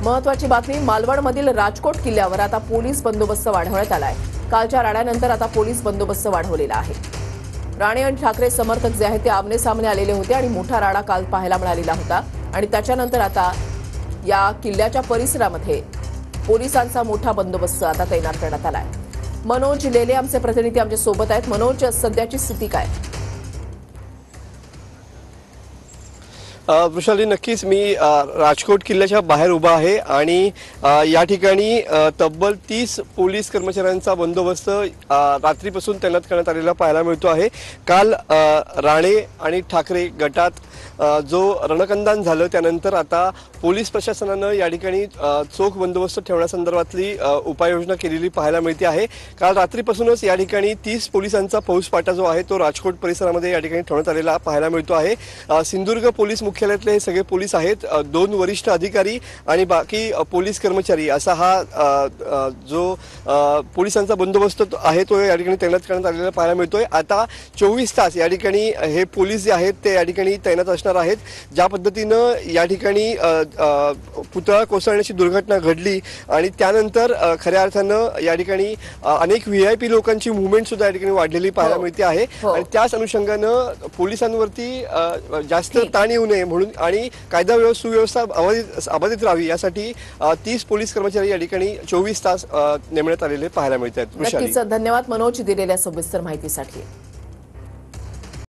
महत्त्वाची बातमी, मालवणमधील राजकोट किल्ल्यावर आता पोलीस बंदोबस्त वाढवण्यात आलाय। कालच्या राड्यानंतर आता पोलीस बंदोबस्त वाढवलेला आहे। राणे आणि ठाकरे समर्थक जे आहेत ते आमने सामने आलेले होते आणि मोठा राडा काल पाहायला मिळालेला होता आणि त्याच्यानंतर आता या किल्ल्याच्या परिसरामध्ये पोलिसांचा मोठा बंदोबस्त आता तैनात करण्यात आलाय। मनोज लेले आमचे प्रतिनिधी आमच्या सोबत आहेत। मनोज, सध्याची स्थिती काय? वृषाली, नक्कीच मी राजकोट किल्ल्याच्या बाहेर उभा आहे आणि या ठिकाणी तब्बल 30 पोलीस कर्मचाऱ्यांचा बंदोबस्त रात्रीपासून तैनात करण्यात आलेला पाहायला मिळतो आहे। काल राणे आणि ठाकरे गटात जो रणकंदान झालं त्यानंतर आता पोलीस प्रशासनानं या ठिकाणी चोख बंदोबस्त ठेवण्यासंदर्भातली उपाययोजना केलेली पाहायला मिळते आहे। काल रात्रीपासूनच या ठिकाणी 30 पोलिसांचा फौजफाटा जो आहे तो राजकोट परिसरामध्ये या ठिकाणी ठेवण्यात आलेला पाहायला मिळतो आहे। सिंधुदुर्ग पोलीस मुख्यालयातले हे सगळे पोलीस आहेत, 2 वरिष्ठ अधिकारी आणि बाकी पोलीस कर्मचारी असा हा जो पोलिसांचा बंदोबस्त आहे तो या ठिकाणी तैनात करण्यात आलेला पाहायला मिळतोय। आता 24 तास या ठिकाणी हे पोलीस जे आहेत ते या ठिकाणी तैनात असणार आहेत। ज्या पद्धतीनं या ठिकाणी पुतळा कोसळण्याची दुर्घटना घडली आणि त्यानंतर खऱ्या अर्थानं या ठिकाणी अनेक व्हीआयपी लोकांची मुवमेंट सुद्धा या ठिकाणी वाढलेली पाहायला मिळते आहे आणि त्याच अनुषंगानं पोलिसांवरती जास्त ताण येऊ नये म्हणून आणि कायदा सुव्यवस्था अबाधित राहावी यासाठी 30 पोलीस कर्मचारी या ठिकाणी 24 तास नेमण्यात आलेले पाहायला मिळतात। नक्कीच धन्यवाद मनोज दिलेल्या सविस्तर माहितीसाठी।